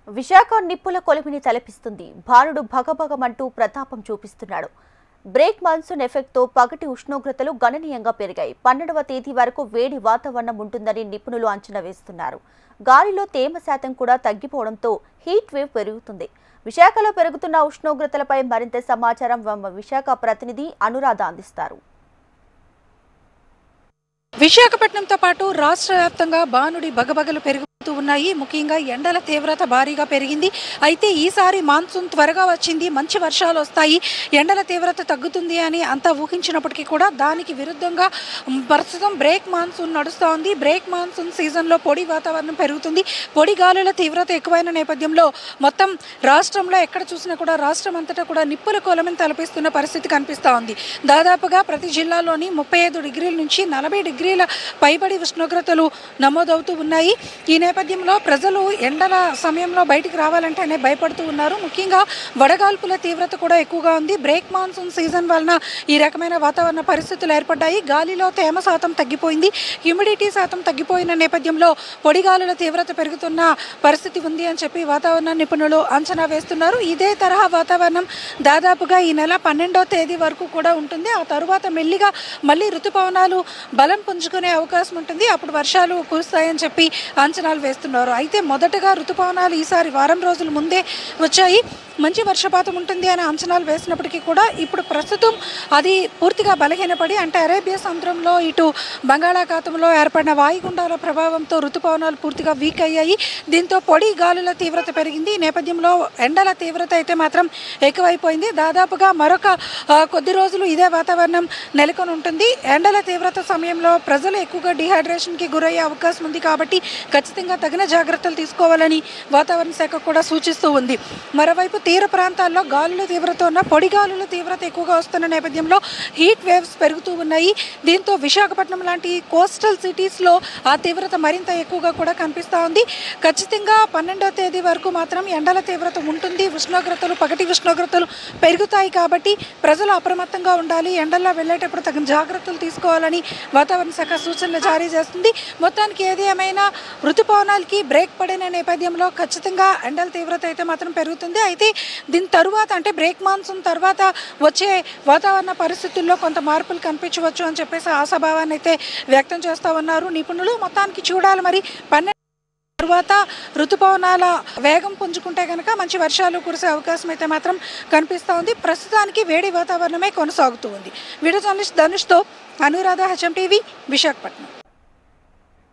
విశాఖ నిప్పుల కొలిమిని తలపిస్తుంది. భానుడు భగభగమంటూ ప్రతాపం చూపిస్తున్నాడు. బ్రేక్ మాన్సూన్ ఎఫెక్ట్తో పగటి ఉష్ణోగ్రతలు గణనీయంగా పెరిగాయి. 12వ తేదీ వరకు వేడి వాతావరణం ఉంటుందని నిపుణులు అంచనా వేస్తున్నారు. గాలిలో తేమ శాతం కూడా తగ్గిపోవడంతో హీట్ వేవ్ పెరుగుతుంది. విశాఖలో పెరుగుతున్న ఉష్ణోగ్రతలపై మరింత సమాచారం విశాఖ ప్రతినిధి అనురాధ అందిస్తారు. విశాఖపట్నంతో పాటు రాష్ట్ర వ్యాప్తంగా భానుడి బగబగలు పెరుగుతూ ఉన్నాయి. ముఖ్యంగా ఎండల తీవ్రత భారీగా పెరిగింది. అయితే ఈసారి మాన్సూన్ త్వరగా వచ్చింది, మంచి వర్షాలు వస్తాయి, ఎండల తీవ్రత తగ్గుతుంది అని అంతా ఊహించినప్పటికీ కూడా దానికి విరుద్ధంగా ప్రస్తుతం బ్రేక్ మాన్సూన్ నడుస్తూ ఉంది. బ్రేక్ మాన్సూన్ సీజన్లో పొడి వాతావరణం పెరుగుతుంది. పొడి గాలుల తీవ్రత ఎక్కువైన నేపథ్యంలో మొత్తం రాష్ట్రంలో ఎక్కడ చూసినా కూడా రాష్ట్రం అంతటా కూడా నిప్పుల కొలమిని తలపిస్తున్న పరిస్థితి కనిపిస్తూ ఉంది. దాదాపుగా ప్రతి జిల్లాలోని 35 డిగ్రీల నుంచి 40 డిగ్రీల పైబడి ఉష్ణోగ్రతలు నమోదవుతూ ఉన్నాయి. ఈ నేపథ్యంలో ప్రజలు ఎండల సమయంలో బయటికి రావాలంటేనే భయపడుతూ ఉన్నారు. ముఖ్యంగా వడగాల్పుల తీవ్రత కూడా ఎక్కువగా ఉంది. బ్రేక్ మాన్సూన్ సీజన్ వలన ఈ రకమైన వాతావరణ పరిస్థితులు ఏర్పడ్డాయి. గాలిలో తేమ శాతం తగ్గిపోయింది, హ్యూమిడిటీ శాతం తగ్గిపోయిన నేపథ్యంలో పొడిగాలుల తీవ్రత పెరుగుతున్న పరిస్థితి ఉంది అని చెప్పి వాతావరణ నిపుణులు అంచనా వేస్తున్నారు. ఇదే తరహా వాతావరణం దాదాపుగా ఈ నెల 12వ తేదీ వరకు కూడా ఉంటుంది. ఆ తరువాత మెల్లిగా మళ్ళీ ఋతుపవనాలు బలం పుంజుకునే అవకాశం ఉంటుంది. అప్పుడు వర్షాలు కురుస్తాయని చెప్పి అంచనాలు వేస్తున్నారు. అయితే మొదటగా ఋతుపవనాలు ఈసారి వారం రోజుల ముందే వచ్చాయి. మంచి వర్షపాతం ఉంటుంది అని అంచనాలు వేసినప్పటికీ కూడా ఇప్పుడు ప్రస్తుతం అది పూర్తిగా బలహీనపడి, అంటే అరేబియా సముద్రంలో ఇటు బంగాళాఖాతంలో ఏర్పడిన వాయుగుండాల ప్రభావంతో ఋతుపవనాలు పూర్తిగా వీక్ అయ్యాయి. దీంతో పొడి గాలుల తీవ్రత పెరిగింది. ఈ నేపథ్యంలో ఎండల తీవ్రత అయితే మాత్రం ఎక్కువైపోయింది. దాదాపుగా మరొక కొద్ది రోజులు ఇదే వాతావరణం నెలకొని ఉంటుంది. ఎండల తీవ్రత సమయంలో ప్రజలు ఎక్కువగా డిహైడ్రేషన్కి గురయ్యే అవకాశం ఉంది. కాబట్టి ఖచ్చితంగా తగిన జాగ్రత్తలు తీసుకోవాలని వాతావరణ శాఖ కూడా సూచిస్తూ ఉంది. మరోవైపు తీర ప్రాంతాల్లో గాలుల తీవ్రత ఉన్న పొడి గాలుల తీవ్రత ఎక్కువగా వస్తున్న నేపథ్యంలో హీట్ వేవ్స్ పెరుగుతూ ఉన్నాయి. దీంతో విశాఖపట్నం లాంటి కోస్టల్ సిటీస్లో ఆ తీవ్రత మరింత ఎక్కువగా కూడా కనిపిస్తూ ఉంది. ఖచ్చితంగా 12వ తేదీ వరకు మాత్రం ఎండల తీవ్రత ఉంటుంది. పగటి ఉష్ణోగ్రతలు పెరుగుతాయి. కాబట్టి ప్రజలు అప్రమత్తంగా ఉండాలి. ఎండల్లో వెళ్ళేటప్పుడు తగిన జాగ్రత్తలు తీసుకోవాలని వాతావరణ శాఖ సూచనలు జారీ చేస్తుంది. మొత్తానికి ఏది ఏమైనా ఋతుపవనాలకి బ్రేక్ పడిన నేపథ్యంలో ఖచ్చితంగా ఎండల తీవ్రత అయితే మాత్రం పెరుగుతుంది. అయితే దీని తరువాత, అంటే బ్రేక్ మాన్సూన్ తర్వాత వచ్చే వాతావరణ పరిస్థితుల్లో కొంత మార్పులు కనిపించవచ్చు అని చెప్పేసి ఆశాభావాన్ని అయితే వ్యక్తం చేస్తూ ఉన్నారు నిపుణులు. మొత్తానికి చూడాలి మరి 12 తరువాత ఋతుపవనాల వేగం పుంజుకుంటే కనుక మంచి వర్షాలు కురిసే అవకాశం అయితే మాత్రం కనిపిస్తూ ఉంది. ప్రస్తుతానికి వేడి వాతావరణమే కొనసాగుతూ ఉంది. వీడియో జర్నలిస్ట్ ధనుష్తో అనురాధ, HM టీవీ, విశాఖపట్నం.